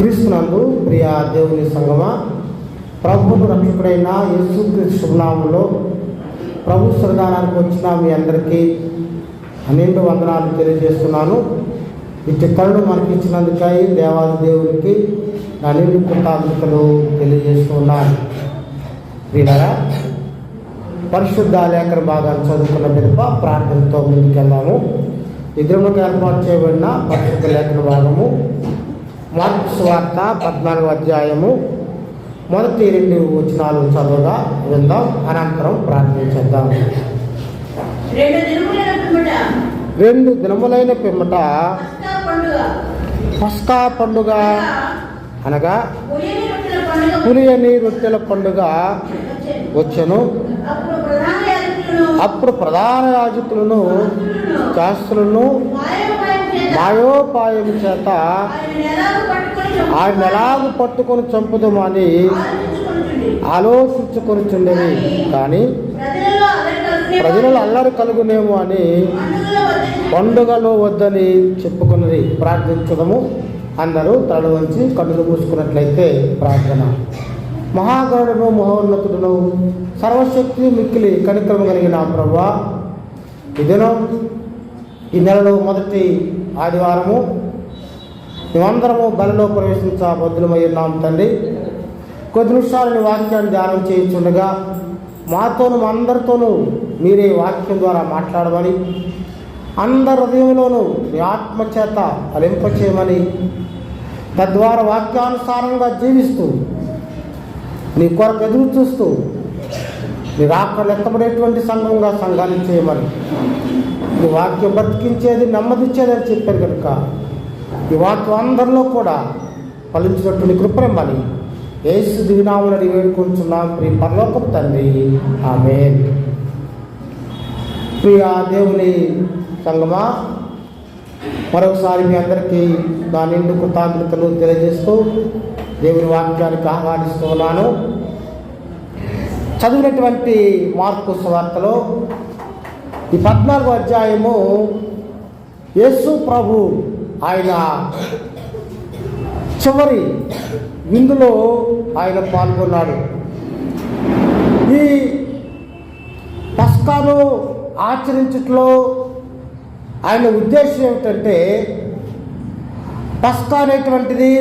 క్రీస్తునందు ప్రియ దేవుని సంగమా, ప్రభువుకు రక్షకుడైన యేసుక్రీస్తు శుభనామంలో ప్రభు సన్నిధానానికి వచ్చిన మీ అందరికీ అనేక వందనాలు తెలియజేస్తున్నాను. ఇటు కరుణ మనకి ఇచ్చినందుకై దేవాది దేవునికి అనేక కృతజ్ఞతలు తెలియజేస్తున్నాను. ప్రియులారా, పరిశుద్ధ లేఖన భాగాన్ని చదువుకున్న పిదప ప్రార్థనతో ముందుకెళ్దాము. విగ్రహంలోకి ఏర్పాటు చేయబడిన పరిశుద్ధ లేఖన భాగము మార్కు సువార్త 14వ అధ్యాయము మొదటి 2 వచనాలు చదవగా విందాం. అనంతరం ప్రార్థించేద్దాం. 2 దినములైన పిమ్మట పస్కా పండుగ అనగా పులియని రొట్టెల పండుగ వచ్చెను. అప్పుడు ప్రధాన యాజకులను శాస్త్రులను మాయోపాయం చేత ఆయన ఎలాగూ పట్టుకొని చంపుదామని ఆలోచించుకొనిచుండేవి. కానీ ప్రజలలో అల్లరి కలుగునేమో అని పండుగలో వద్దని చెప్పుకున్నది. ప్రార్థించడము. అందరూ తల వంచి కన్నులు మూసుకున్నట్లయితే ప్రార్థన. మహాగణుడును మహోన్నతుడును సర్వశక్తి మిక్కిలి కనికరము కలిగిన ప్రభువా, ఈ దినం ఈ నెలలో మొదటి ఆదివారము మేమందరము బలిలో ప్రవేశించబద్దులమై ఉన్నాం తండ్రి. కొద్ది నిమిషాలని వాక్యాన్ని ధ్యానం చేయించుండగా మాతోను మా అందరితోనూ మీరే వాక్యం ద్వారా మాట్లాడమని, అందరి హృదయంలోనూ మీ ఆత్మచేత ఫలింపచేయమని, తద్వారా వాక్యానుసారంగా జీవిస్తూ నీ కొరకు ఎదురు చూస్తూ నీ రాకడలో ఎత్తబడేటువంటి సంఘంగా సంఘాన్ని చేయమని, ఈ వాక్యం బ్రతికించేది నెమ్మదిచ్చేది అని చెప్పారు కనుక ఈ వాక్యం అందరిలో కూడా ఫలించినట్టు నీ కృపనిమ్మని యేసు దివినామమున వేడుకుంటున్నాం ప్రియ పరలోకపు తండ్రి, ఆమేన్. ప్రియ దేవుని సంగమా, మరొకసారి మీ అందరికీ నా నిండు కృతజ్ఞతలు తెలియజేస్తూ దేవుని వాక్యానికి ఆహ్వానిస్తూ ఉన్నాను. చదివినటువంటి మార్కు సువార్తలో ఈ 14వ అధ్యాయము యేసు ప్రభు ఆయన చివరి విందులో ఆయన పాల్గొన్నాడు. ఈ పస్కాను ఆచరించట్లో ఆయన ఉద్దేశం ఏమిటంటే, పస్కా అనేటువంటిది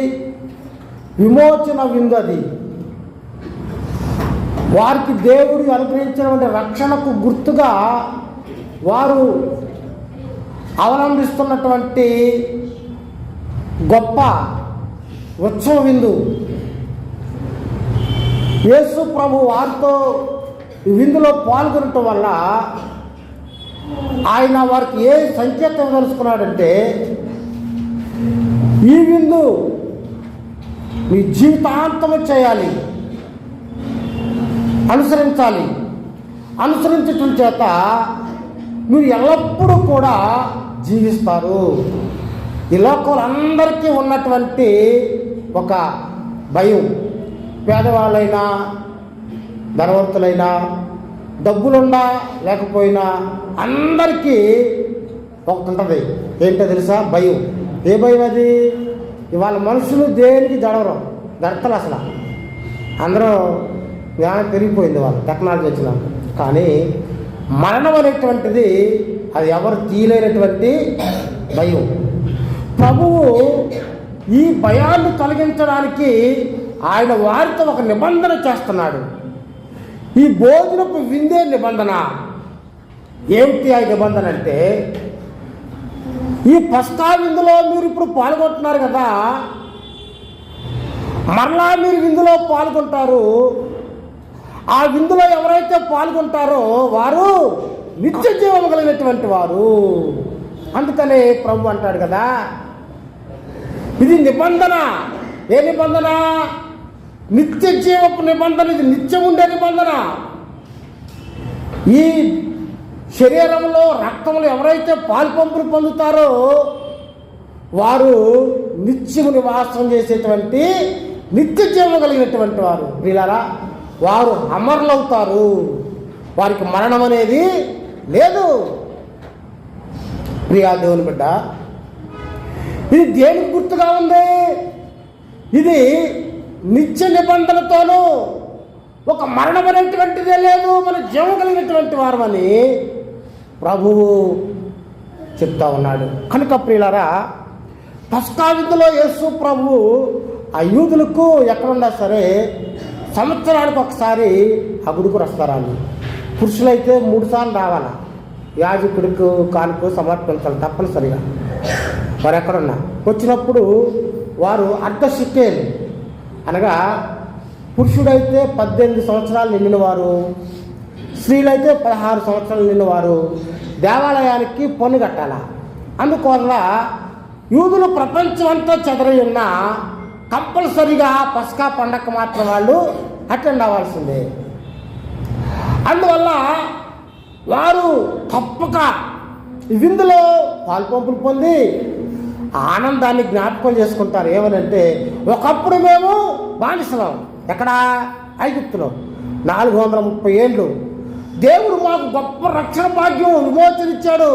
విమోచన విందు. అది వారికి దేవుడు అనుగ్రహించినటువంటి రక్షణకు గుర్తుగా వారు అవలంబిస్తున్నటువంటి గొప్ప ఉత్సవ విందు. యేసు ప్రభు వారితో ఈ విందులో పాల్గొనటం వల్ల ఆయన వారికి ఏ సంకేతం తెలుసుకున్నాడంటే, ఈ విందు మీ జీవితాంతము చేయాలి, అనుసరించాలి. అనుసరించటం చేత మీరు ఎల్లప్పుడూ కూడా జీవిస్తారు. ఈ లోకంలో అందరికీ ఉన్నటువంటి ఒక భయం, పేదవాళ్ళైనా ధనవంతులైనా డబ్బులున్నా లేకపోయినా అందరికీ ఒకటి ఉంటుంది. ఏంటో తెలుసా? భయం. ఏ భయం అది? ఇవాళ మనుషులు దేనికి జడతలు అసలు అందరూ జ్ఞానం పెరిగిపోయింది, వాళ్ళు టెక్నాలజీ వచ్చిన. కానీ మరణం అనేటువంటిది అది ఎవరు తీయలేనటువంటి భయం. ప్రభువు ఈ భయాన్ని తొలగించడానికి ఆయన వారితో ఒక నిబంధన చేస్తున్నాడు. ఈ భోజనపు విందే నిబంధన. ఏమిటి ఆ నిబంధన అంటే, ఈ పస్కా విందులో మీరు ఇప్పుడు పాల్గొంటున్నారు కదా, మరలా మీరు విందులో పాల్గొంటారు. ఆ విందులో ఎవరైతే పాల్గొంటారో వారు నిత్య జీవం కలిగినటువంటి వారు. అందుకనే ప్రభు అంటాడు కదా, ఇది నిబంధన. ఏ నిబంధన? నిత్య జీవపు నిబంధన. ఇది నిత్యం ఉండే నిబంధన. ఈ శరీరంలో రక్తంలో ఎవరైతే పాల్పంపులు పొందుతారో వారు నిత్యము నివాసం చేసేటువంటి నిత్య జీవం కలిగినటువంటి వారు. వీళ్ళరా వారు అమరులవుతారు. వారికి మరణం అనేది లేదు. ప్రియా దేవుని బిడ్డ, ఇది దేనికి గుర్తుగా ఉంది? ఇది నిత్య నిబంధనతోనూ ఒక మరణం అనేటువంటిదే లేదు, మన జీవం కలిగినటువంటి వారమని ప్రభువు చెప్తా ఉన్నాడు. కనుక ప్రియులారా, పస్కా విందులో యేసు ప్రభువు ఆ యూదులకు ఎక్కడున్నా సరే సంవత్సరానికి ఒకసారి ఆ గుడికి వస్తారాళ్ళు. పురుషులైతే 3 సార్లు రావాలా, యాజకుడికి కానుక సమర్పించాలి తప్పనిసరిగా. వారు ఎక్కడున్నా వచ్చినప్పుడు వారు అర్ధ షెకెల్ అనగా పురుషుడైతే 18 సంవత్సరాలు నిండినవారు, స్త్రీలైతే 16 సంవత్సరాలు నిండినవారు దేవాలయానికి పన్ను కట్టాల. అందువల్ల యూదులు ప్రపంచం అంతా చెదరై ఉన్నా కంపల్సరిగా పస్కా పండగ మాత్రం వాళ్ళు అటెండ్ అవ్వాల్సిందే. అందువల్ల వారు తప్పక విందులో పాల్పంపులు పొంది ఆనందాన్ని జ్ఞాపకం చేసుకుంటారు. ఏమనంటే, ఒకప్పుడు మేము బానిసలం, ఎక్కడ? ఐగుప్తులో 430 ఏళ్ళు దేవుడు మాకు గొప్ప రక్షణ భాగ్యం విమోచనిచ్చాడు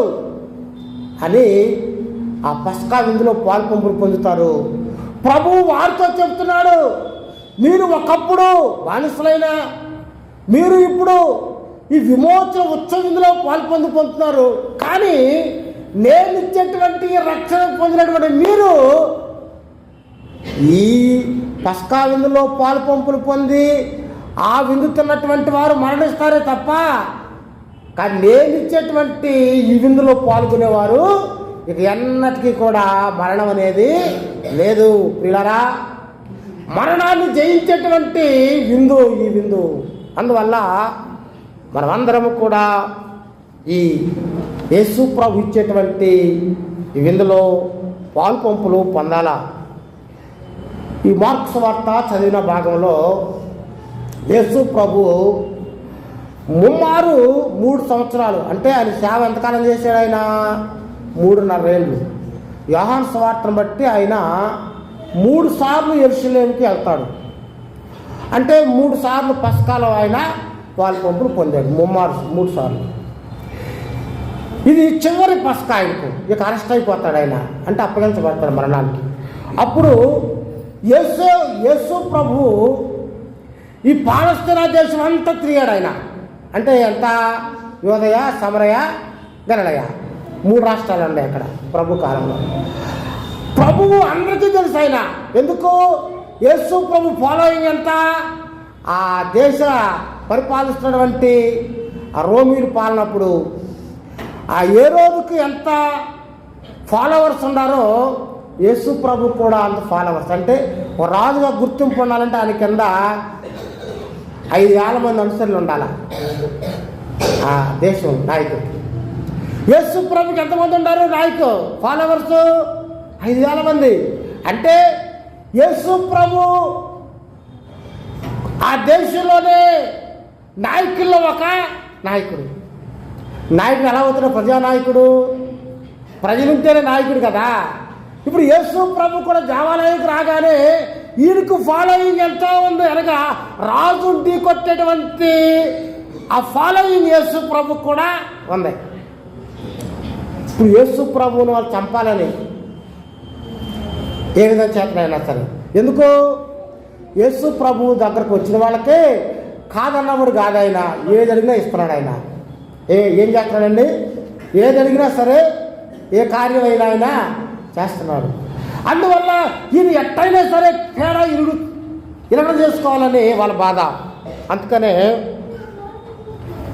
అని ఆ పస్కా విందులో పాల్పంపులు పొందుతారు. ప్రభువు వారితో చెప్తున్నాడు, మీరు ఒకప్పుడు బానిసలైనా మీరు ఇప్పుడు ఈ విమోచన ఉత్సవ విందులో పొందుతున్నారు. కానీ నేను ఇచ్చేటువంటి రక్షణ పొందినటువంటి మీరు ఈ పస్కా విందులో పాల్పంపులు పొంది ఆ విందు తిన్నటువంటి వారు మరణిస్తారే తప్ప, కానీ నేను ఇచ్చేటువంటి ఈ విందులో పాల్గొనేవారు ఇక ఎన్నటికీ కూడా మరణం అనేది లేదు. ప్రియులారా, మరణాన్ని జయించేటువంటి విందు ఈ విందు. అందువల్ల మనమందరము కూడా ఈ యేసు ప్రభు ఇచ్చేటువంటి ఈ విందులో పాల్పంపులు పొందాలా. ఈ మార్కు సువార్త చదివిన భాగంలో యేసు ప్రభు ముమ్మారు 3 సంవత్సరాలు, అంటే ఆయన సేవ ఎంతకాలం చేశాడు? ఆయన 3.5 ఏళ్ళు. యోహాను సువార్తను బట్టి ఆయన 3 సార్లు యెరూషలేముకి వెళ్తాడు. అంటే 3 సార్లు పస్కాలో ఆయన పాల్పంపులు పొందాడు. 3 సార్లు. ఇది చివరి పస్కా ఆయనకు. ఇక అరెస్ట్ అయిపోతాడు ఆయన, అంటే అప్పగించబడతాడు మరణానికి. అప్పుడు యేసు ప్రభు ఈ పాలస్తీనా దేశం అంతా తిరిగాడు ఆయన. అంటే ఎంత? యోదయ, సమరయ, గలిలయ 3 రాష్ట్రాలు ఉన్నాయి అక్కడ ప్రభు కాలంలో. ప్రభువు అందరికీ తెలుసు ఆయన. ఎందుకు? యేసు ప్రభు ఫాలోయింగ్ ఎంత? ఆ దేశ పరిపాలిస్తున్నటువంటి ఆ రోమీలు పాలనప్పుడు ఆ హేరోదుకు ఎంత ఫాలోవర్స్ ఉన్నారో యేసు ప్రభు కూడా అంత ఫాలోవర్స్. అంటే ఒక రాజుగా గుర్తింపు ఉండాలంటే ఆయన కింద 5,000 మంది అనుసరులు ఉండాలి ఆ దేశం నాయకుడు. యేసు ప్రభుకి ఎంతమంది ఉన్నారు నాయకులు ఫాలోవర్స్? 5,000 మంది. అంటే యేసు ప్రభు ఆ దేశంలోనే నాయకుల్లో ఒక నాయకుడు. నాయకుడు ఎలా అవుతున్నాడు? ప్రజానాయకుడు. ప్రజలుంటేనే నాయకుడు కదా. ఇప్పుడు యేసు ప్రభు కూడా దేవాలయానికి రాగానే ఈయనకు ఫాలోయింగ్ ఎంత ఉంది అనగా రాజు ఢీ కొట్టేటువంటి ఆ ఫాలోయింగ్ యేసు ప్రభు కూడా ఉంది. ఇప్పుడు యేసు ప్రభువును వాళ్ళు చంపాలని ఏ విధంగా చేతనైనా సరే. ఎందుకు? యేసు ప్రభు దగ్గరకు వచ్చిన వాళ్ళకే కాదన్నవాడు కాదు ఆయన. ఏది అడిగినా ఇస్తున్నాడు ఆయన. ఏం చేస్తున్నాడండి? ఏది అడిగినా సరే, ఏ కార్యమైనా ఆయన చేస్తున్నాడు. అందువల్ల ఈయన ఎట్టయినా సరే తేడా ఇరగ చేసుకోవాలని వాళ్ళ బాధ. అందుకనే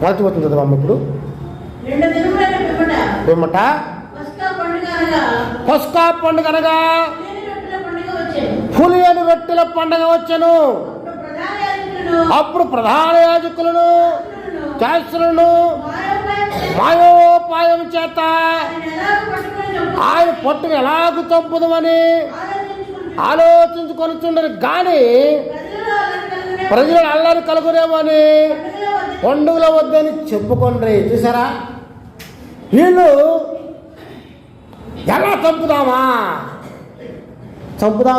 మొదటి వచ్చింది కదా ఇప్పుడు పిమ్మట పస్కా పండుగ అనగా పులియని రొట్టెల పండుగ వచ్చెను. అప్పుడు ప్రధాన యాజకులను, శాస్త్రులను మాయోపాయం చేత ఆయన పట్టును ఎలాగూ చంపుదామని ఆలోచించుకొనిచుండరు. కానీ ప్రజలు అల్లరి కలుగునేమని పండుగల వద్దని చెప్పుకొండ్రి. చూసారా? వీళ్ళు ఎలా చంపుదాం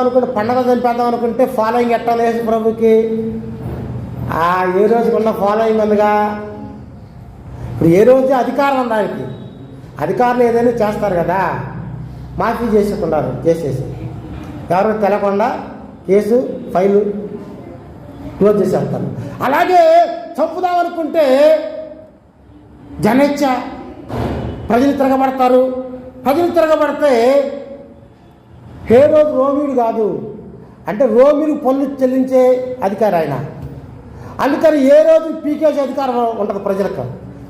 అనుకుంటే, పండగ చంపేద్దాం అనుకుంటే ఫాలోయింగ్ ఎట్లా లేదు ప్రభుకి. ఏ రోజుకున్న ఫాలోయింగ్ ఉందిగా. ఇప్పుడు ఏ రోజు అధికారం ఉంది ఆయనకి. అధికారులు ఏదైనా చేస్తారు కదా, మాఫీ చేసేసి ఎవరికి తెలకుండా కేసు ఫైలు క్లోజ్ చేసేస్తారు. అలాగే చంపుదామనుకుంటే జనేచ్ఛ, ప్రజలు తిరగబడతారు. ప్రజలు తిరగబడితే హేరోదు రోమీయుడు కాదు, అంటే రోమిలకు పన్ను చెల్లించే అధికారి ఆయన. అందుకని ఏ రోజు పీకేసే అధికారం ఉంటుంది ప్రజలకు.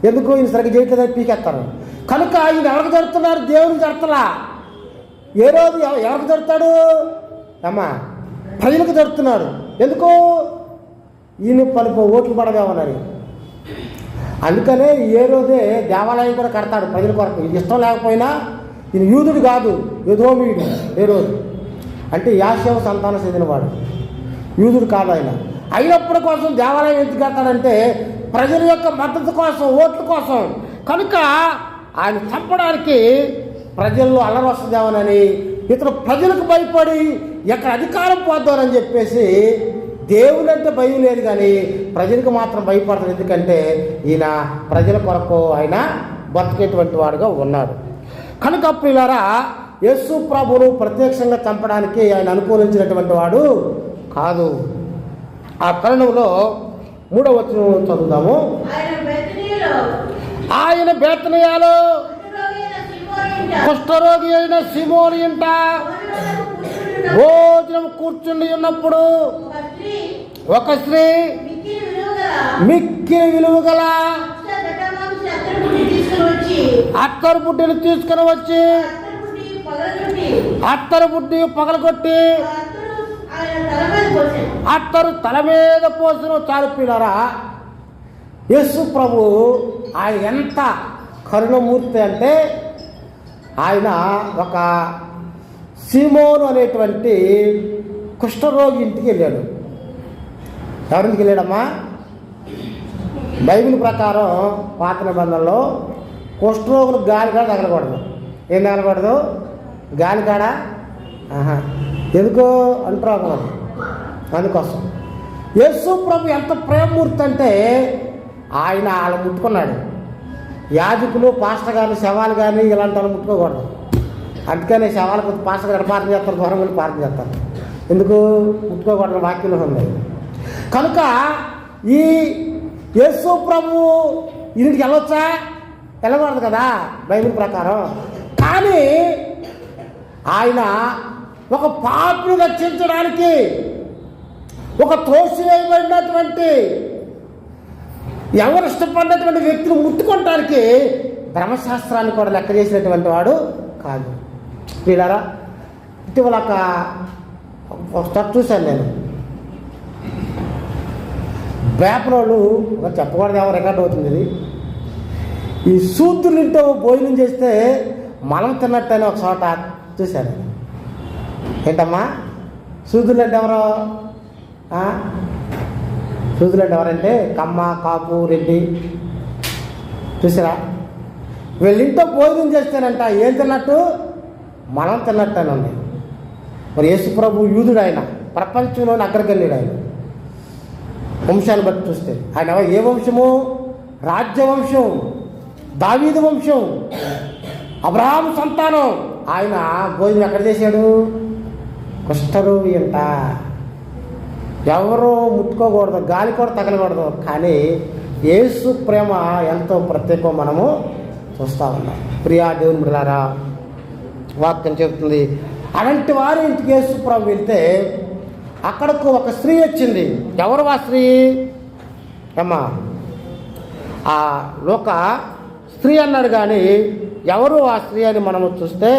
ఎందుకు ఈయన సరిగ్గా చేయట్లేదని పీకేస్తారు. కనుక ఈయన ఎవరికి జరుగుతున్నారు? దేవునికి జరుగుతున్నా. ఏ రోజు ఎవరికి జరుగుతాడు అమ్మా? ప్రజలకు జరుగుతున్నాడు. ఎందుకు? ఈయన పలుపు ఓట్లు పడవేమన్నారు. అందుకనే ఏ రోజే దేవాలయం కూడా కడతాడు ప్రజల కొరకు. ఇది ఇష్టం లేకపోయినా ఈయన యూదుడు కాదు, యూదోమీయుడు. ఏ రోజు అంటే యాషేవ సంతానం చెందినవాడు, యూదుడు కాదు ఆయన. అయినప్పటి కోసం దేవాలయం ఎందుకు కడతాడంటే ప్రజల యొక్క మద్దతు కోసం, ఓట్ల కోసం. కనుక ఆయన చంపడానికి ప్రజల్లో అల్లరి వస్తుందేమోనని ఇతను ప్రజలకు భయపడి ఎక్కడ అధికారం పోద్దామని చెప్పేసి దేవుడు అంటే భయం లేదు, కానీ ప్రజలకు మాత్రం భయపడతాడు. ఎందుకంటే ఈయన ప్రజల కొరకు ఆయన బతికేటువంటి వాడుగా ఉన్నాడు. కనుక ప్రియులారా, యేసు ప్రభువును ప్రత్యక్షంగా చంపడానికి ఆయన అనుకూలించినటువంటి వాడు కాదు. ఆ కారణంలో 3వ వచనం చదువుదాము. ఆయన బేతనియాలో కుష్ఠరోగి అయిన సిమోను ఇంట భోజనం కూర్చుండి ఉన్నప్పుడు ఒక స్త్రీ మిక్కిలి విలువ గల అత్తరు బుడ్డిని తీసుకుని వచ్చి అత్తరు బుడ్డి పగలగొట్టి అత్తరు తల మీద పోసిన. చాలిపినారా, యేసు ప్రభు ఆయన ఎంత కరుణమూర్తి అంటే ఆయన ఒక సీమోను అనేటువంటి కుష్ఠరోగి ఇంటికి వెళ్ళాడు. ఎవరింటికి వెళ్ళాడమ్మా? బైబిల్ ప్రకారం పాత నిబంధనలో కుష్ఠరోగులు గాలికాడ తగలకూడదు. ఏం తగలకూడదు? గాలికాడ. ఎందుకో అంటున్నారు. అందుకోసం యేసు ప్రభు ఎంత ప్రేమమూర్తి అంటే ఆయన వాళ్ళు ముట్టుకున్నాడు. యాజకులు, పాస్టర్ గారు, శవాలు కానీ ఇలాంటి వాళ్ళు ముట్టుకోకూడదు. అందుకనే శవాలకు పాస్టర్ గారు ప్రార్థన చేస్తారు, దూరం వెళ్ళి ప్రార్థన చేస్తారు. ఎందుకు ముట్టుకోకూడదు? వాక్యంలో ఉంది. కనుక ఈ యేసు ప్రభు ఇంటికి వెళ్ళొచ్చా? వెళ్ళకూడదు కదా బైబిల్ ప్రకారం. కానీ ఆయన ఒక పాపిని రక్షించడానికి, ఒక తోసివేయబడినటువంటి ఎవరు ఇష్టపడినటువంటి వ్యక్తిని ముట్టుకోవటానికి ధర్మశాస్త్రాన్ని కూడా లెక్క చేసినటువంటి వాడు కాదు. వీళ్ళారా, ఇటీవల ఒక స్టెప్ చూశాను నేను. వేపరోళ్ళు చెప్పకూడదు, ఏమో రికార్డ్ అవుతుంది ఇది. ఈ శూద్రులింటో భోజనం చేస్తే మనం తిన్నట్టని ఒక చోట చూశాను. ఏంటమ్మా శూద్రులు అంటే ఎవరో? శూద్రులు అంటే ఎవరంటే కమ్మ, కాపు, రెడ్డి. చూసారా? వీళ్ళింటో భోజనం చేస్తేనంట ఏం తిన్నట్టు? మనం తిన్నట్టని ఉంది. మరి యేసు ప్రభు యూదుడు, ఆయన ప్రపంచంలోని అగ్రగణ్యుడు. ఆయన వంశాన్ని బట్టి చూస్తే ఆయన ఏ వంశము? రాజ్యవంశం, దావీదు వంశం, అబ్రహాము సంతానం. ఆయన భోజనం ఎక్కడ చేశాడు? కుష్ఠరోగి అంట. ఎవరో ముట్టుకోకూడదు, గాలి కూడా తగలకూడదు. కానీ యేసు ప్రేమ ఎంతో ప్రత్యేకం మనము చూస్తూ ఉన్నాం. ప్రియా దేవుని బిడ్డలారా, వాక్యం చెబుతుంది, అలాంటి వారి ఇంటికి యేసు ప్రభు వెళ్తే అక్కడకు ఒక స్త్రీ వచ్చింది. ఎవరు ఆ స్త్రీ? అమ్మా ఆ లోక స్త్రీ అన్నాడు, కానీ ఎవరు ఆ స్త్రీ అని మనము చూస్తే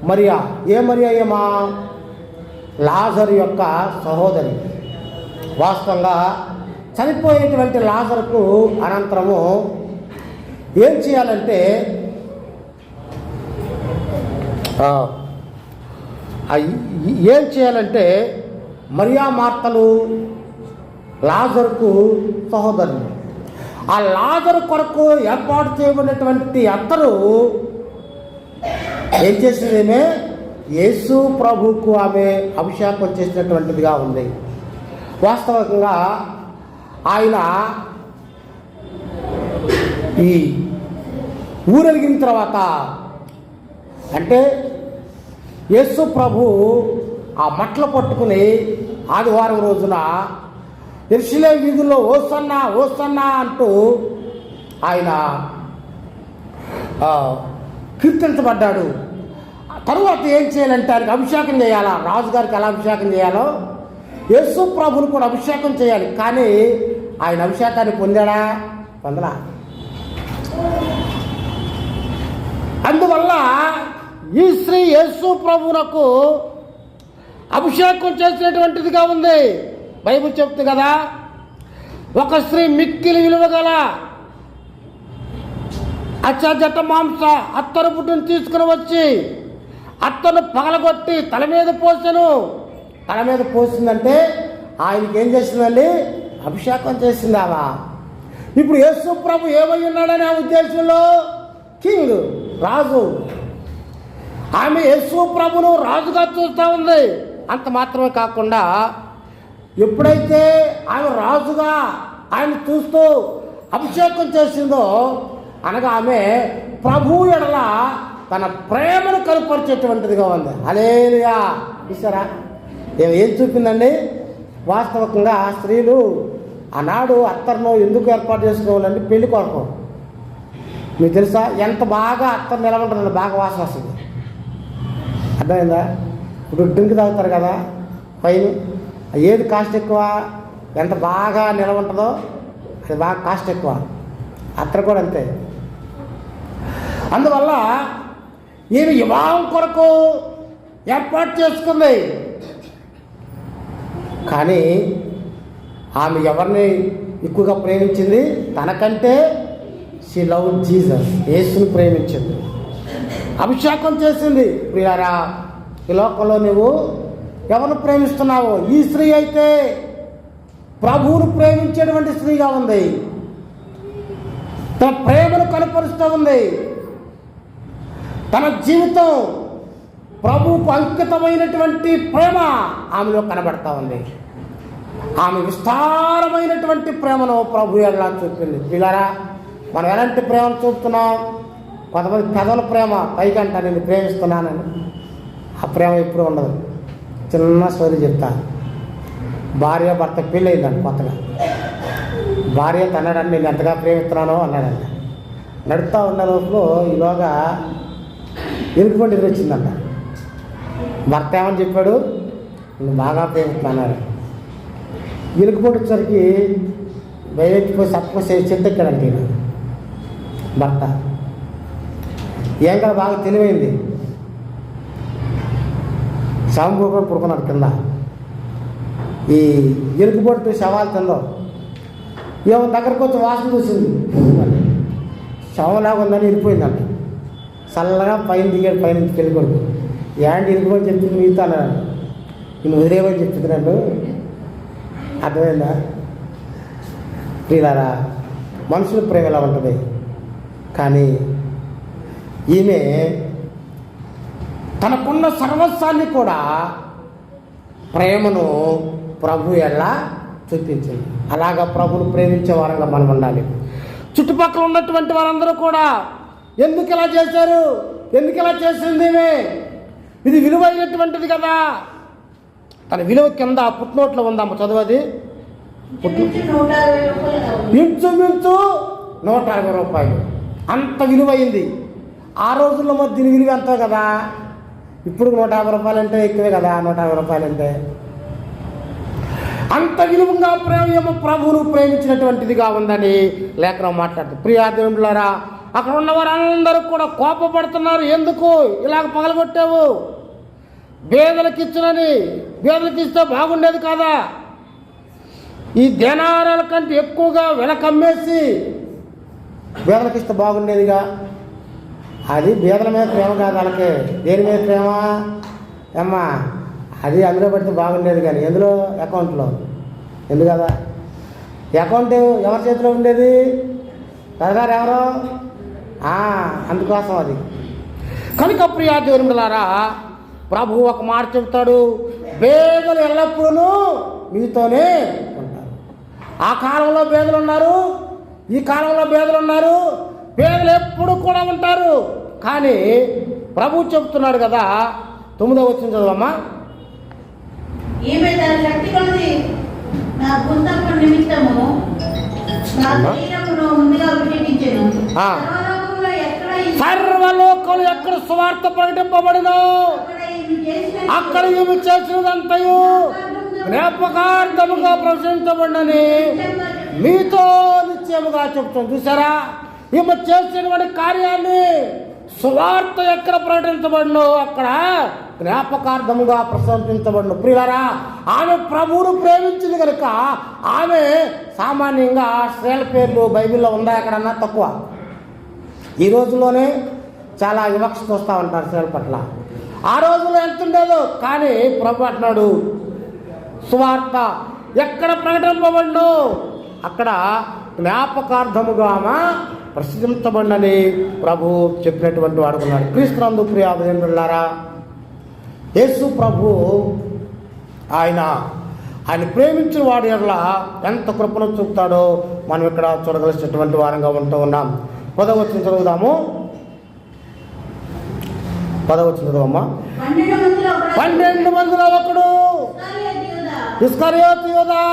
మరియా. ఏ మరియా? ఏమా? లాజరు యొక్క సహోదరి. వాస్తవంగా చనిపోయేటువంటి లాజరుకు అనంతరము ఏం చేయాలంటే మరియా మార్తలు లాజరుకు సహోదరులు. ఆ లాజరు కొరకు ఏర్పాటు చేయబడినటువంటి అత్తరు ఏం చేసిందేమే? యేసు ప్రభువుకు ఆమె అభిషేకం చేసినటువంటిదిగా ఉంది. వాస్తవంగా ఆయన ఈ ఊరెలిగిన తర్వాత, అంటే యేసు ప్రభు ఆ మట్టలు పట్టుకుని ఆదివారం రోజున యెరూషలేము వీధుల్లో ఓసన్నా ఓసన్నా అంటూ ఆయన కీర్తించబడ్డాడు. తరువాత ఏం చేయాలంటే ఆయనకు అభిషేకం చేయాలా, రాజుగారికి ఎలా అభిషేకం చేయాలో యేసు ప్రభువును కూడా అభిషేకం చేయాలి. కానీ ఆయన అభిషేకాన్ని పొందాడా? పొందలా. అందువల్ల ఈ స్త్రీ యేసు ప్రభువునకు అభిషేకం చేసినటువంటిదిగా ఉంది. బైబిల్ చెప్తుంది కదా, ఒక స్త్రీ మిక్కిలి విలువగల అచ్చజట మాంస అత్తరు బుడ్డును తీసుకుని వచ్చి అత్తను పగలగొట్టి తల మీద పోసెను. తల మీద పోసిందంటే ఆయనకి ఏం చేసిందండి? అభిషేకం చేసింది ఆమె. ఇప్పుడు యేసు ప్రభు ఏమై ఉన్నాడనే ఉద్దేశంలో కింగ్, రాజు. ఆమె యేసు ప్రభును రాజుగా చూస్తూ ఉంది. అంత మాత్రమే కాకుండా ఎప్పుడైతే ఆమె రాజుగా ఆయన చూస్తూ అభిషేకం చేసిందో, అనగా ఆమె ప్రభువు ఎడల తన ప్రేమను కనపరిచేటువంటిదిగా ఉంది. హల్లెలూయా. చూసారా ఏం చూపిందండి? వాస్తవికంగా స్త్రీలు ఆనాడు అత్తర్ను ఎందుకు ఏర్పాటు చేసుకోవాలంటే పెళ్లి కొరకు. మీకు తెలుసా ఎంత బాగా అత్తరు నిలబడుతుంది, బాగా వాసన వస్తుంది. అర్థమైందా? ఇప్పుడు డ్రింక్ తాగుతారు కదా పైన, ఏది కాస్ట్ ఎక్కువ, ఎంత బాగా నిలబడుతుందో అది బాగా కాస్ట్ ఎక్కువ. అత్తరు కూడా అంతే. అందువల్ల ఈమె వివాహం కొరకు ఏర్పాటు చేసుకుంది. కానీ ఆమె ఎవరిని ఎక్కువగా ప్రేమించింది? తనకంటే షీ లవ్ జీసస్, యేసుని ప్రేమించింది, అభిషేకం చేసింది. ప్రియారా, ఈ లోకంలో నువ్వు ఎవరిని ప్రేమిస్తున్నావు? ఈ స్త్రీ అయితే ప్రభువును ప్రేమించేటువంటి స్త్రీగా ఉంది. తన ప్రేమను కనపరుస్తూ ఉంది. తన జీవితం ప్రభువుకు అంకితమైనటువంటి ప్రేమ ఆమెలో కనబడతా ఉంది. ఆమె విస్తారమైనటువంటి ప్రేమను ప్రభు ఎలా చూపింది. పిల్లరా, మనం ఎలాంటి ప్రేమను చూపుతున్నాం? కొంతమంది పెదవుల ప్రేమ, పైకి అంట నేను ప్రేమిస్తున్నానని. ఆ ప్రేమ ఎప్పుడు ఉండదు. చిన్న స్టోరీ చెప్తా. భార్య భర్త పెళ్ళి అయిందండి కొత్తగా. భార్య తన్నాడండి నేను ఎంతగా ప్రేమిస్తున్నానో అన్నాడంట. నడుస్తూ ఉన్న లోపల ఈలోగా ఎలుగుబంటి ఎదురొచ్చిందంట. భర్త ఏమని చెప్పాడు? నేను బాగా ప్రేమిస్తున్నాను. ఎలుగుబంటి వచ్చేసరికి బయటపోయి సప్పపోయి చెత్తెక్కాడంటే ఈయన భర్త. ఏం కదా బాగా తెలివైంది. శవం కూడా పడుకున్నాడు కింద. ఈ ఎలుగుబంటి శవాలు తిందో ఏమో దగ్గరకు వచ్చి వాసన చూసింది. శవంలాగా ఉందని వెళ్ళిపోయిందంట. చల్లగా పైన దిగాడు. పైనుంచి పెళ్ళి కొడుకు ఏంటి ఎలుగుబంటి చెప్తుంది మీతో అన్నాడు. నేను వదిలేమని చెప్తుంది నన్ను. అర్థమైందా? ప్రియులారా, మనుషుల ప్రేమ ఎలా ఉంటుంది. కానీ ఈమె తనకున్న సర్వస్వాన్ని కూడా ప్రేమను ప్రభు ఎలా చూపించింది. అలాగా ప్రభును ప్రేమించే వారంగా మనం ఉండాలి. చుట్టుపక్కల ఉన్నటువంటి వారందరూ కూడా ఎందుకు ఇలా చేశారు, ఎందుకు ఇలా చేసింది, ఇది విలువైనటువంటిది కదా. తన విలువ కింద పుట్నోట్లో ఉందమ్మ, చదువది. ఇంచుమించు 160 రూపాయలు, అంత విలువైంది. ఆ రోజుల్లో మరి దీని విలువ ఎంతో కదా. ఇప్పుడు 150 రూపాయలు అంటే ఎక్కువే కదా. 150 రూపాయలు అంటే అంత విలువగా ప్రేమ ప్రభువును ప్రేమించినటువంటిదిగా ఉందని లేఖనం మాట్లాడుతుంది. ప్రియా దేవులారా, అక్కడ ఉన్న వారందరూ కూడా కోపపడుతున్నారు. ఎందుకు ఇలాగ పగలగొట్టావు? బేదలకు ఇచ్చునని, బేదలకు ఇస్తే బాగుండేది కాదా? ఈ దేనారాల కంటే ఎక్కువగా వెనకమ్మేసి బేదలకు ఇస్తే బాగుండేదిగా. అది బేదల మీద ప్రేమ కాదు వాళ్ళకి. దేని మీద ప్రేమ అమ్మా? అది అందులో పడితే బాగుండేది. కానీ ఎందులో? అకౌంట్లో. ఎందుకు కదా? అకౌంట్ ఎవరి చేతిలో ఉండేది? తరగారు ఎవరో. అందుకోసం అది. కనుక ప్రియా దేవులారా, ప్రభు ఒక మాట చెబుతాడు, బేదలు ఎల్లప్పుడూ మీతోనే ఉంటారు. ఆ కాలంలో బేదలు ఉన్నారు, ఈ కాలంలో బేదలు ఉన్నారు. బేదలు ఎప్పుడు కూడా ఉంటారు. కానీ ప్రభు చెబుతున్నాడు కదా, 9వ వచనం చదవమ్మా. ఈమె తన శక్తి కొలది నా పుస్తకం నిమిత్తము నా శరీరమును ముందుగా అభిషేకించెను. సర్వలోకంలో ఎక్కడ సువార్త ప్రకటింపబడినో అక్కడ ఈమె చేసినదంతయు జ్ఞాపకార్థముగా ప్రశంసించబడినని మీతో నిశ్చయముగా చెప్తాను. చూసారా, ఈమె చేసినటువంటి కార్యాన్ని సువార్త ఎక్కడ ప్రకటించబడినో అక్కడ జ్ఞాపకార్థముగా ప్రశంసించబడిన. ప్రియులారా, ఆమె ప్రభువును ప్రేమించింది కనుక ఆమె సామాన్యంగా స్త్రీల పేర్లు బైబిల్లో ఉందా ఎక్కడన్నా? తక్కువ. ఈ రోజుల్లోనే చాలా వివక్ష చూస్తూ ఉంటారు స్త్రీల పట్ల. ఆ రోజుల్లో ఎంత ఉండేదో, కానీ ప్రభు అంటున్నాడు సువార్త ఎక్కడ ప్రకటింపబడినో అక్కడ జ్ఞాపకార్థముగా ప్రశ్నించబడినని ప్రభు చెప్పినటువంటి వాడుకున్నాడు. క్రీస్తునందు ప్రియ దేవులారా, యేసు ప్రభు ఆయన ప్రేమించిన వాడి ఎడల ఎంత కృపను చూపుతాడో మనం ఇక్కడ చూడగలిసినటువంటి వారంగా ఉంటూ ఉన్నాం. 10వ వచనం చదువుదాము. 10వ వచనం చదువమ్మా. 12 మందిలో ఒకడు ఇస్కరియోతు యూదా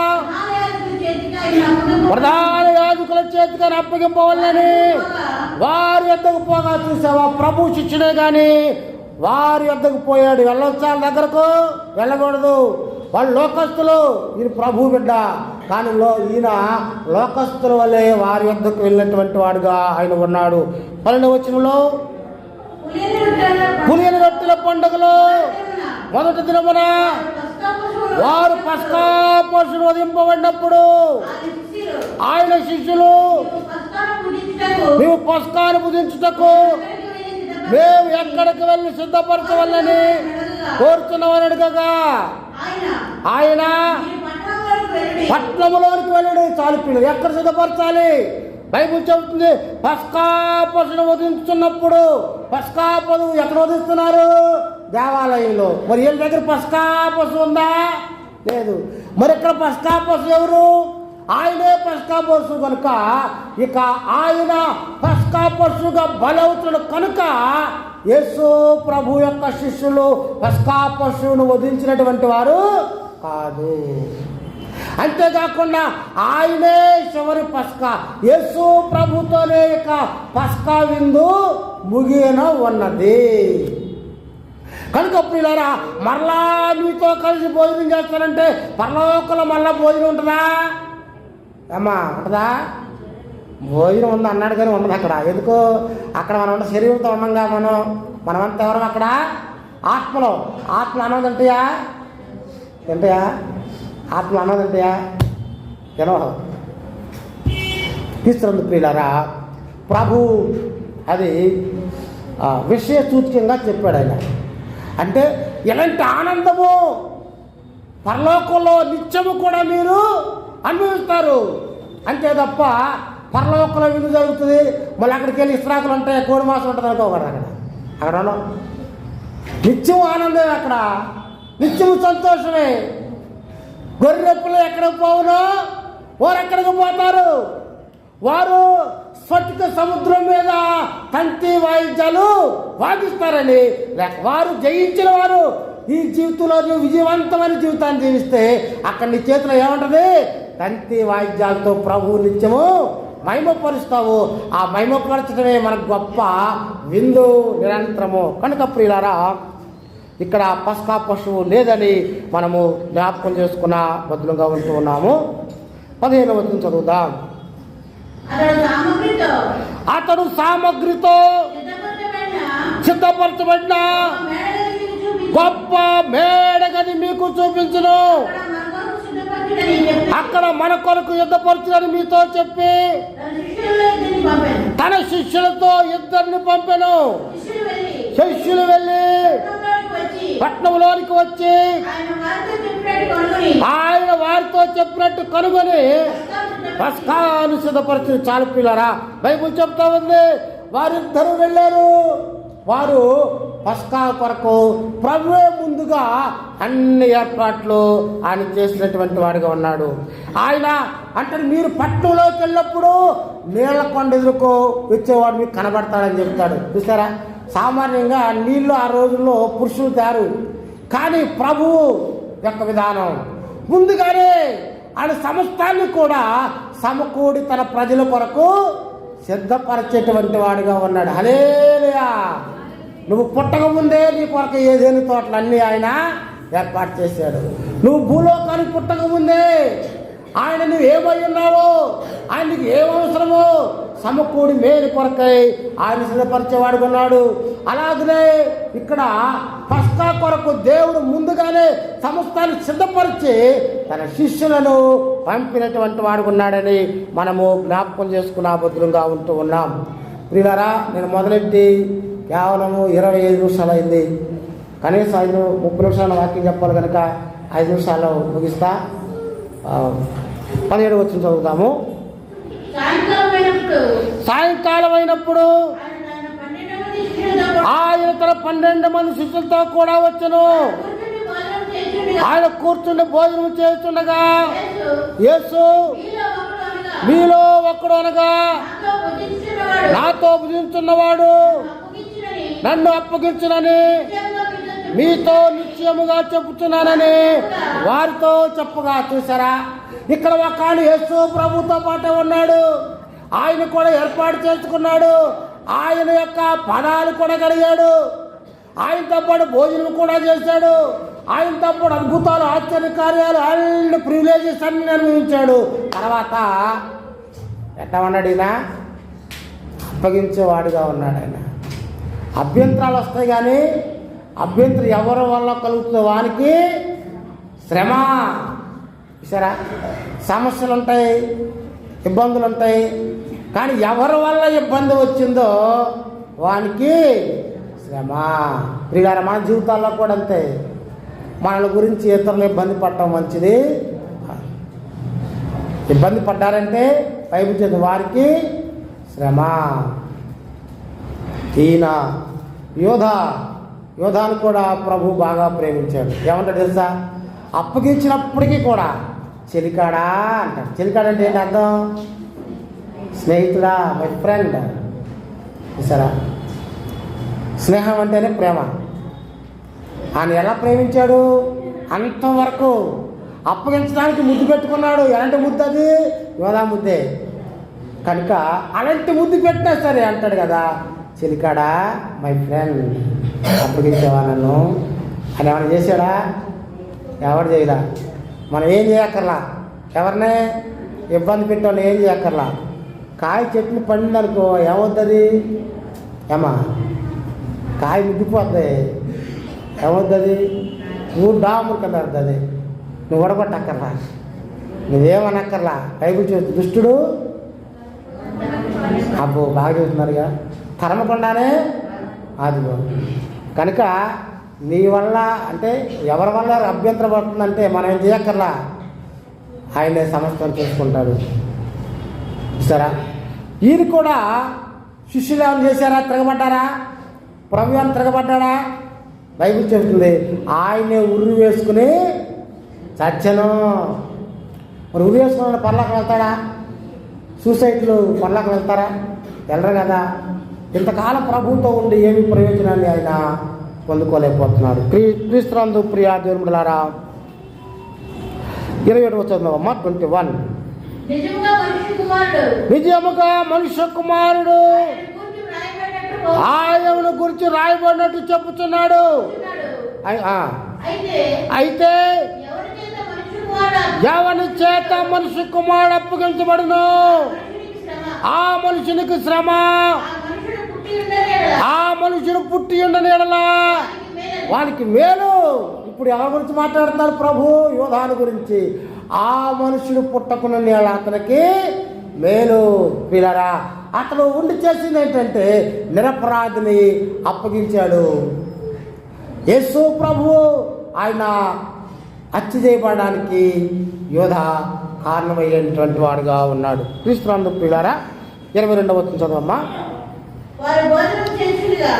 ప్రధాన యాజకుల చేతికి అప్పగింపవాలని వారి వద్దకు పోగా చూసావా? ప్రభు శిష్యుడే కానీ వారి వద్దకు పోయాడు. వెళ్ళొచ్చా దగ్గరకు? వెళ్ళకూడదు. వాళ్ళు లోకస్తులు, ఈయన ప్రభు బిడ్డ. కానీ ఈయన లోకస్తుల వల్లే వారి వద్దకు వెళ్ళినటువంటి వాడుగా ఆయన ఉన్నాడు. 12వ వచనంలో పులియని రొట్టెల పండుగలో మొదటి దినమున వారు పస్కా పశువును వధింపబడినప్పుడు ఆయన శిష్యులు మేము పస్కాను భుజించుటకు మేము ఎక్కడికి వెళ్ళి సిద్ధపరచవల్లని కోరుతున్నామని అడగగా ఆయన పట్టణంలోనికి వెళ్ళాడు. చాలు పిల్లలు, ఎక్కడ సిద్ధపరచాలి? బైబిల్ చెబుతుంది పస్కా పశువును వధించుతున్నప్పుడు. పస్కా పశువు ఎక్కడ వధిస్తున్నారు? దేవాలయంలో. మరి వీళ్ళ దగ్గర పస్కా పశువు ఉందా? లేదు. మరి ఇక్కడ పస్కా పశువు ఎవరు? ఆయనే పస్కా పశువు కనుక ఇక ఆయన పస్కా పశువుగా బలవుతున్నాడు కనుక యేసు ప్రభు యొక్క శిష్యులు పస్కా పశువును వధించినటువంటి వారు కాదు. అంతేకాకుండా ఆయనే చివరి పస్కా. యేసు ప్రభుతోనే ఇక పస్కా విందు ముగిన ఉన్నది కనుక ప్రియులారా, మరలా మీతో కలిసి భోజనం చేస్తానంటే పరలోకంలో మళ్ళా భోజనం ఉంటుందా? అమ్మా ఉంటుందా? భోజనం ఉంది అన్నాడు కానీ ఉండదు అక్కడ. ఎందుకు? అక్కడ మనం ఉన్న శరీరంతో ఉన్నాంగా. మనమంతా ఎవరం అక్కడ? ఆత్మలో. ఆత్మ అన్నదంటయా? ఏంటయా ఆత్మ అన్నదంటయా? వినవహం తీసుకురందు ప్రియులారా. ప్రభు అది విషయ సూచకంగా చెప్పాడు ఆయన. అంటే ఎలాంటి ఆనందము పరలోకంలో నిత్యము కూడా మీరు అనుభవిస్తారు. అంతే తప్ప పరలోకంలో విందు జరుగుతుంది, మళ్ళీ అక్కడికి వెళ్ళి ఇస్రాకులు ఉంటాయి, కోడి మాసం ఉంటుంది అనుకోకూడదు. అక్కడ ఉండవు. నిత్యం ఆనందమే, అక్కడ నిత్యము సంతోషమే. గొర్రెప్పులు ఎక్కడికి పోవునో వారు ఎక్కడికి పోతారు? వారు స్ఫటిక సముద్రం మీద తంతి వాయిద్యాలు వాదిస్తారని. వారు జయించిన వారు ఈ జీవితంలో విజయవంతమైన జీవితాన్ని జీవిస్తే అక్కడ నీ చేతిలో ఏముంటుంది? తంతి వాయిద్యాలతో ప్రభు నిత్యము మహిమపరుస్తావు. ఆ మహిమపరచడమే మనకు గొప్ప విందు నిరంతరము. కనుక ప్రియులారా, ఇక్కడ పస్కా పశువు లేదని మనము జ్ఞాపకం చేసుకున్న బదులుగా ఉంటూ ఉన్నాము. 15వ వచనం చదువుదాం. అతడు సామగ్రితో సిద్ధపరచబడిన గొప్ప మేడగది మీకు చూపించును, అక్కడ మన కొరకు యుద్ధపరచులని మీతో చెప్పి తన శిష్యులతో ఇద్దరిని పంపెను. శిష్యులు వెళ్ళి పట్నంలోనికి వచ్చి ఆయన వారితో చెప్పినట్టు కనుగొని పస్కాను సిద్ధపరిచి. చాలు పిల్లరా, బైబిల్ చెప్తా ఉంది వారిద్దరూ వెళ్ళారు. వారు పస్కా కొరకు ప్రభువే ముందుగా అన్ని ఏర్పాట్లు ఆయన చేసినటువంటి వాడిగా ఉన్నాడు. ఆయన అంటే మీరు పట్టణంలోకి వెళ్ళినప్పుడు నీళ్ల కొండ ఎదురుకో వచ్చేవాడు మీకు కనబడతాడని చెప్తాడు. చూసారా, సామాన్యంగా నీళ్లు ఆ రోజుల్లో పురుషులు తారు, కానీ ప్రభువు యొక్క విధానం. ముందుగానే ఆయన సమస్తాన్ని కూడా సమకూడి తన ప్రజల కొరకు సిద్ధపరిచేటువంటి వాడిగా ఉన్నాడు. హల్లెలూయా. నువ్వు పుట్టక ముందే నీ కొరకు ఏదేని తోటలన్నీ ఆయన ఏర్పాటు చేశాడు. నువ్వు భూలోకానికి పుట్టక ముందే ఆయన నువ్వు ఏమై ఉన్నావో, ఆయన నీకు ఏమవసరమో సమకూడి మేలు కొరకై ఆయన సిద్ధపరిచేవాడుగా ఉన్నాడు. అలాగనే ఇక్కడ పస్కా కొరకు దేవుడు ముందుగానే సమస్తాన్ని సిద్ధపరిచి తన శిష్యులను పంపినటువంటి వాడుగా ఉన్నాడని మనము జ్ఞాపకం చేసుకున్న భద్రంగా ఉంటూ ఉన్నాం. ప్రియులారా, నేను మొదలెట్టి కేవలము 25 నిమిషాలు అయింది. కనీసం 30 నిమిషాల వాక్యం చెప్పాలి కనుక 5 నిమిషాల్లో ముగిస్తా. 17 వచ్చిన చదువుతాము. సాయంకాలం అయినప్పుడు ఆయన తన 12 మంది శిష్యులతో కూడా వచ్చెను. ఆయన కూర్చుండి భోజనం చేస్తుండగా యేసు, మీలో ఒక్కడు అనగా నాతో భుజించున్నవాడు నన్ను అప్పగించునని మీతో నిశ్చయముగా చెప్పుచున్నానని వారితో చెప్పగా. చూసారా, ఇక్కడ ఒక యేసు ప్రభుతో పాటే ఉన్నాడు. ఆయన కూడా ఏర్పాటు చేసుకున్నాడు. ఆయన యొక్క పదాలు కూడా కడిగాడు. ఆయనతో పాటు భోజనం కూడా చేశాడు. ఆయనతో పాటు అద్భుతాలు, ఆశ్చర్య కార్యాలు, అన్ని ప్రివిలేజెస్ అన్ని అనుభవించాడు. తర్వాత ఎట్లా ఉన్నాడు? ఈయన అప్పగించేవాడిగా ఉన్నాడు. ఆయన అభ్యంతరాలు వస్తాయి, కానీ అభ్యంతరం ఎవరి వల్ల కలుగుతుందో వానికి శ్రమ. సరే, సమస్యలు ఉంటాయి, ఇబ్బందులు ఉంటాయి, కానీ ఎవరి వల్ల ఇబ్బంది వచ్చిందో వానికి శ్రమ. ప్రియులారా, మన జీవితాల్లో కూడా అంతే. మన గురించి ఇతరులు ఇబ్బంది పడటం మంచిది. ఇబ్బంది పడ్డారంటే పైపు వారికి శ్రమ. ఈయన యోధాను కూడా ప్రభు బాగా ప్రేమించాడు. ఏమంటాడు తెలుసా? అప్పగించినప్పటికీ కూడా చెలికాడా అంటాడు. చెలికాడంటే ఏంటి అర్థం? స్నేహితుడా, మై ఫ్రెండ్. చూసారా, స్నేహం అంటేనే ప్రేమ. ఆయన ఎలా ప్రేమించాడు? అంతవరకు అప్పగించడానికి ముద్దు పెట్టుకున్నాడు. ఎలాంటి ముద్దు అది? యోధా ముద్దే. కనుక అలాంటి ముద్దు పెట్టినా సరే అంటాడు కదా, చెలికాడా, మై ఫ్రెండ్, అప్పగించేవా నన్ను అని. ఏమైనా చేశాడా? ఎవరు చేయలా. మనం ఏం చేయక్కర్లా, ఎవరినే ఇబ్బంది పెట్టాలో ఏం చేయక్కర్లా. కాయ చెట్లు పండిందనుకో ఏమవుతుంది? ఏమా కాయ ముద్దిపోద్ది, ఏమవుతుంది? నువ్వు డాములు కింద అవుతుంది. నువ్వు ఉడగొట్టక్కర్లా, నువ్వేమనక్కర్లా. బైబిల్ చూస్తే దుష్టుడు అబ్బో బాగా చూస్తున్నారుగా, తరమకుండానే ఆదిగో. కనుక నీ వల్ల అంటే ఎవరి వల్ల అభ్యంతరం పడుతుందంటే మనం ఏం చేయక్కర్లా, ఆయనే సమస్తం చేసుకుంటాడు. సరే, ఈయన కూడా శిష్యులు ఏమైనా చేశారా? తిరగబడ్డారా? ప్రభు అని తిరగబడ్డాడా? బైబిల్ చెబుతుంది ఆయనే ఉర్రు వేసుకుని చచ్చను. మరి ఉర్రు వేసుకున్న పర్లోకి వెళ్తాడా? సూసైడ్లు పర్లోకి వెళ్తారా? వెళ్ళరు కదా. ఇంతకాలం ప్రభుతో ఉండి ఏమి ప్రయోజనాన్ని ఆయన పొందుకోలేకపోతున్నాడు. క్రీస్తునందు ప్రియా దేవుడులారా, 27 చదువుదామమ్మా. 21. నిజముగా మనుష్య కుమారుడు ఆయనను గురించి రాయబడినట్టు చెప్పుచున్నాడు. అయితే ఎవరి చేత మనుష్య కుమారుడు అప్పగించబడును ఆ మనుషునికి శ్రమ. ఆ మనుషుడు పుట్టి ఉండని ఎడలా వానికి మేలు. ఇప్పుడు ఎవరి గురించి మాట్లాడుతున్నారు ప్రభు? యోధాను గురించి. ఆ మనుషుడు పుట్టకున్న అతనికి మేలు. పిల్లరా, అతను ఉండి చేసింది ఏంటంటే నిరపరాధిని అప్పగించాడు. యేసు ప్రభు ఆయన హత్య చేయబడడానికి యోధ కారణమయ్యేటువంటి వాడుగా ఉన్నాడు. క్రీస్తునందు పిల్లరా, 22వ వచనం చదవమ్మా.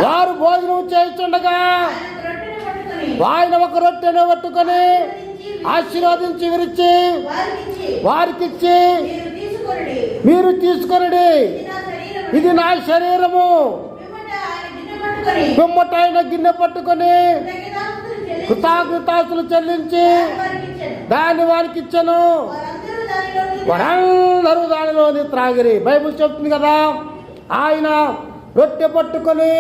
వారు భోజనం చేస్తుండగా ఆయన ఒక రొట్టెను పట్టుకొని ఆశీర్వదించి విరిచి వారికిచ్చి, మీరు తీసుకొనడి, ఇది నా శరీరము. పిమ్మట ఆయన గిన్నె పట్టుకొని కృతజ్ఞతాస్తులు చెల్లించి దాన్ని వారికి ఇచ్చెను. వారందరూ వారందరూ దానిలోని త్రాగిరి. బైబిల్ చెప్తుంది కదా, ఆయన రొట్టె పట్టుకొని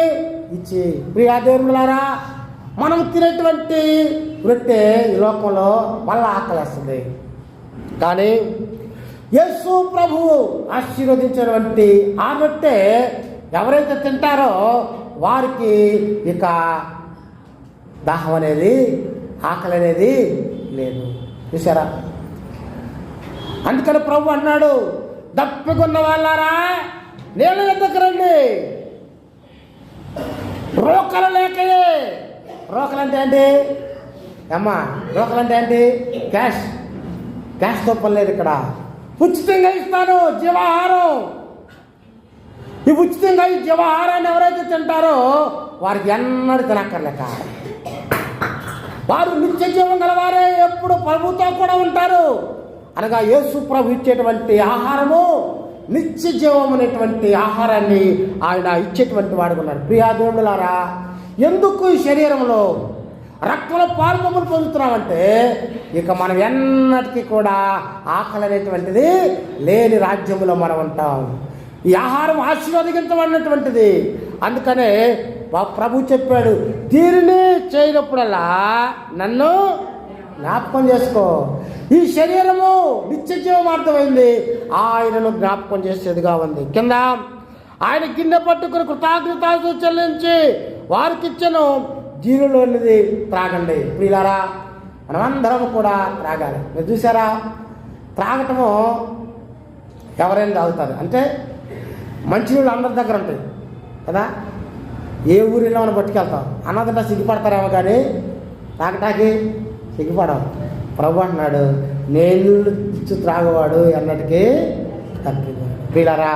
ఇచ్చి. ప్రియా దేవులారా, మనం తినేటువంటి రొట్టె ఈ లోకంలో మళ్ళా ఆకలేస్తుంది. కానీ యేసు ప్రభువు ఆశీర్వదించినటువంటి ఆ రొట్టె ఎవరైతే తింటారో వారికి ఇక దాహం అనేది, ఆకలి అనేది లేదు. చూసారా? అందుకని ప్రభు అన్నాడు, దప్పికొన్న వాళ్ళారా నీళ్ళ ఎద్దకు రండి. రోకలు లేకయే. రోకలు అంటే ఏంటి అమ్మా? రోకలు అంటే ఏంటి? క్యాష్తో పని లేదు ఇక్కడ. ఉచితంగా ఇస్తాను జీవాహారం. ఈ ఉచితంగా ఈ జీవాహారాన్ని ఎవరైతే తింటారో వారికి ఎన్నడూ తినక్కర్లేక వారు నిత్య జీవం గలవారే, ఎప్పుడు ప్రభుతో కూడా ఉంటారు. అనగా యేసు ప్రభు ఇచ్చేటువంటి ఆహారము నిత్య జీవం అనేటువంటి ఆహారాన్ని ఆయన ఇచ్చేటువంటి వాడు ఉన్నాడు. ప్రియా దేవులారా, ఎందుకు ఈ శరీరంలో రక్తంలో పాల్పొమ్మలు పొందుతున్నామంటే ఇక మనం ఎన్నటికీ కూడా ఆకలి అనేటువంటిది లేని రాజ్యంలో మనం ఉంటాం. ఈ ఆహారం ఆశీర్వదించబడినటువంటిది. అందుకనే ప్రభు చెప్పాడు, దీనిని చేయనప్పుడల్లా నన్ను జ్ఞాపకం చేసుకో. ఈ శరీరము నిత్య జీవమార్థమైంది, ఆయనను జ్ఞాపకం చేసేదిగా ఉంది. కింద ఆయన గిన్నె పట్టుకుని కృతజ్ఞతలు చెల్లించి వారికి ఇచ్చెను, దీనిలోనిది త్రాగండి. ప్రియులారా, మనమందరం కూడా త్రాగాలి. మీరు చూసారా? త్రాగటము ఎవరైనా తాగుతారు అంటే మంచినీళ్ళు అందరి దగ్గర ఉంటాయి కదా. ఏ ఊరిలో మనం పట్టుకెళ్తాం, అన్నదంటే సిగ్గుపడతారేమో కానీ తాగటానికి సిగ్గుపడవు. ప్రభు అంటున్నాడు, నేను ఇచ్చు త్రాగువాడు ఎన్నటికీ తప్పివాడు. ప్రియులారా,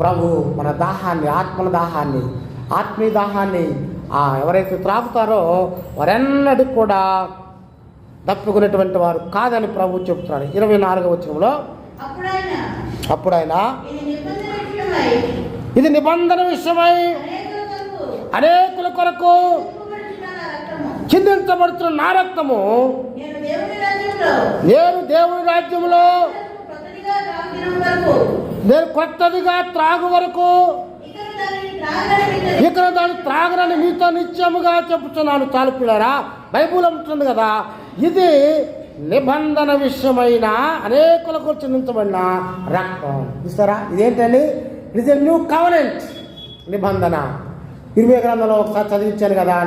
ప్రభు మన దాహాన్ని, ఆత్మీయ దాహాన్ని ఎవరైతే త్రాగుతారో వారెన్నటికి కూడా తప్పుకునేటువంటి వారు కాదని ప్రభు చెప్తున్నాడు. 24వ వచనంలో, అప్పుడు ఆయన ఇది నిబంధన విషయమై అనేకుల కొరకు చిందించబడుతున్న నా రక్తము నేను దేవుని రాజ్యంలో నేను కొత్తదిగా త్రాగు వరకు ఇక్కడ దాన్ని త్రాగనని మీతో నిత్యముగా చెప్పుతున్నాను. చాలు పిల్లరా, బైబుల్ అంటుంది కదా, ఇది నిబంధన విషయమైన అనేకులకు చిందించబడిన రక్తం. చూస్తారా? ఇదేంటండి? It is a new covenant. నిబంధన 20 గ్రంథంలో ఒకసారి చదివించాను కదా.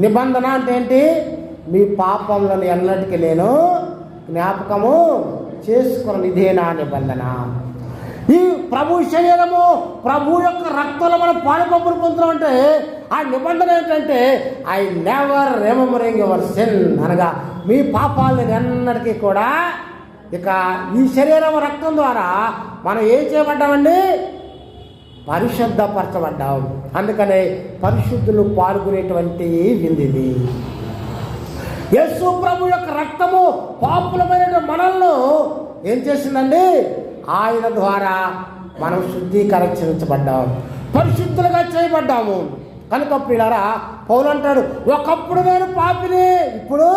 నిబంధన అంటే ఏంటి? మీ పాపంలను ఎన్నటికీ నేను జ్ఞాపకము చేసుకున్న ఇదే నా నిబంధన. ఈ ప్రభు శరీరము, ప్రభు యొక్క రక్తంలో మనం పాలుపంపులు పొందుతామంటే ఆ నిబంధన ఏంటంటే I never remembering your sin, అనగా మీ పాపాలను ఎన్నటికీ కూడా. ఇక ఈ శరీరం రక్తం ద్వారా మనం ఏం చేయబడ్డామండి? పరిశుద్ధపరచబడ్డాం. అందుకనే పరిశుద్ధులు పాల్గొనేటువంటి విందిది. యేసు ప్రభు యొక్క రక్తము పాపులమైన మనల్ని ఏం చేసిందండి? ఆయన ద్వారా మనం శుద్ధీకరించబడ్డాం, పరిశుద్ధులుగా చేయబడ్డాము. కనుక ప్రియులారా, పౌలు అంటాడు, ఒకప్పుడు నేను పాపిని, ఇప్పుడు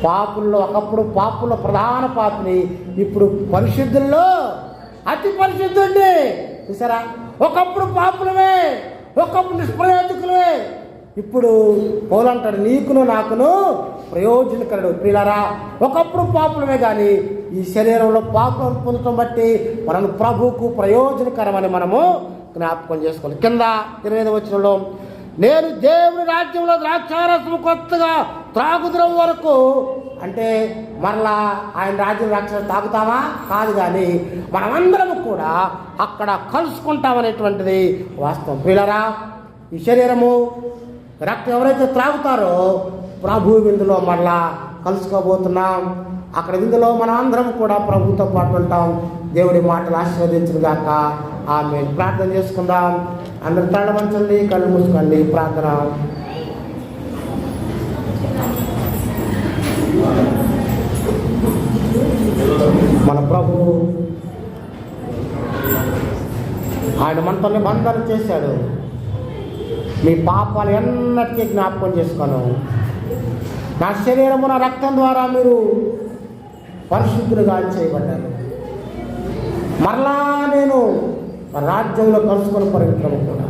పాపుల్లో ప్రధాన పాపిని, ఇప్పుడు పరిశుద్ధుల్లో అతి పరిశుద్ధుండి. చూసారా? ఒకప్పుడు పాపులమే, ఒకప్పుడు నిష్ప్రయోజకులే, ఇప్పుడు పౌలు అంటాడు నీకును నాకును ప్రయోజనకరుడు. ప్రియులారా, ఒకప్పుడు పాపులమే కానీ ఈ శరీరంలో పాపం పొందటం బట్టి మనం ప్రభువుకు ప్రయోజనకరమని మనము జ్ఞాపకం చేసుకోవాలి. కింద 25వ వచనంలో, నేను దేవుని రాజ్యంలో ద్రాక్షారసము కొత్తగా త్రాగుదరం వరకు, అంటే మరలా ఆయన రాజ్యం ద్రాక్షారసం తాగుతామా? కాదు, కానీ మనమందరము కూడా అక్కడ కలుసుకుంటామనేటువంటిది వాస్తవం. ప్రియులారా, ఈ శరీరము రక్తం ఎవరైతే త్రాగుతారో ప్రభు విందులో మరలా కలుసుకోబోతున్నాం. అక్కడ విందులో మనం అందరం కూడా ప్రభుతో పాటు ఉంటాం. దేవుడి మాటలు ఆశీర్వదించును గాక. ఆమేన్. ప్రార్థన చేసుకుందాం. అందరు తల వంచండి, కళ్ళు మూసుకోండి. ప్రార్థన. మన ప్రభు ఆయన మనతో నిబంధన చేశాడు. మీ పాపాలు ఎన్నటికీ జ్ఞాపకం చేసుకోను. నా శరీరము నా రక్తం ద్వారా మీరు పరిశుద్ధులుగా చేయబడ్డారు. మరలా నేను రాజ్యంలో కలుసుకొని పరిగెత్తడం కూడా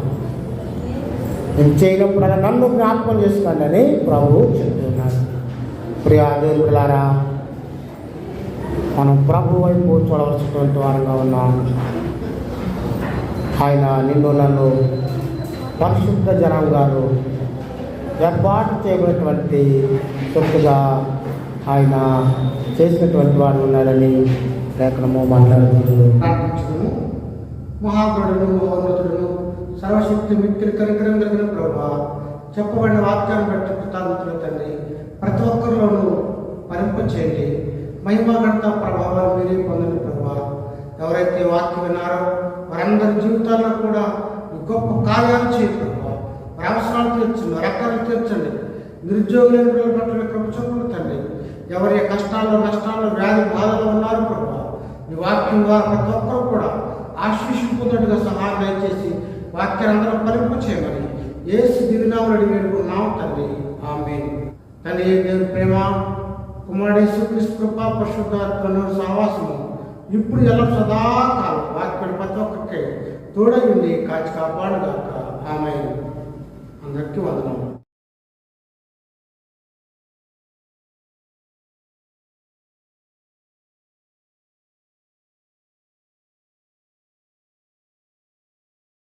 నేను చేయనప్పుడు అలా నన్ను జ్ఞాపకం చేసుకోండి అని ప్రభువు చెప్తున్నాడు. ప్రియా దేవులారా, మనం ప్రభు వైపు చూడవలసినటువంటి వారంగా ఉన్నాం. ఆయన నిన్ను నన్ను పరిశుద్ధ జనాంగాలు ఏర్పాటు చేయబడినటువంటి సొత్తుగా ఆయన చేసినటువంటి వాడు ఉన్నాడని లేఖనము మాట్లాడుతుంది. ప్రార్థించుకును. మహాగణుడు, మహోన్నతుడు, సర్వశక్తి మిక్కిలి కనికరం కలిగిన ప్రభువా, చెప్పబడిన వాక్యాన్ని బట్టి కృతజ్ఞతలు తండ్రి. ప్రతి ఒక్కరిలోనూ భరింపచేయండి. మహిమ ఘనత ప్రభావాలు మీరే పొందండి ప్రభువా. ఎవరైతే వాక్యం విన్నారో వారందరి జీవితాల్లో కూడా ఈ గొప్ప కార్యాలు చేయండి ప్రభువా. వారి అవసరాలు తీర్చండి, రకాలు తీర్చండి. నిరుద్యోగులైన పిల్లల పట్ల కృప చూపండి తండ్రి. ఎవరి కష్టాల్లో నష్టాల్లో వ్యాధి బాధలో ఉన్నారు ప్రభువా, ఈ వాక్యం ద్వారా ప్రతి ఒక్కరు కూడా ఆశీస్సు పొందట్టుగా సహాయం దయచేసి వాక్యాన్ని అందరం ఫలింపు చేయమని యేసు దివినాములు అడిగి వేడుకున్నాం తండ్రి. ఆమేన్. తండ్రి దేవుని ప్రేమ, కుమారుడు యేసుక్రీస్తు కృప, పరిశుద్ధాత్మ సహవాసము ఇప్పుడు ఎలా సదాకాలం వాక్యం ప్రతి ఒక్కరికి తోడై ఉండి కాచి కాపాడుగాక. ఆమేన్. అందరికీ వందనాలు.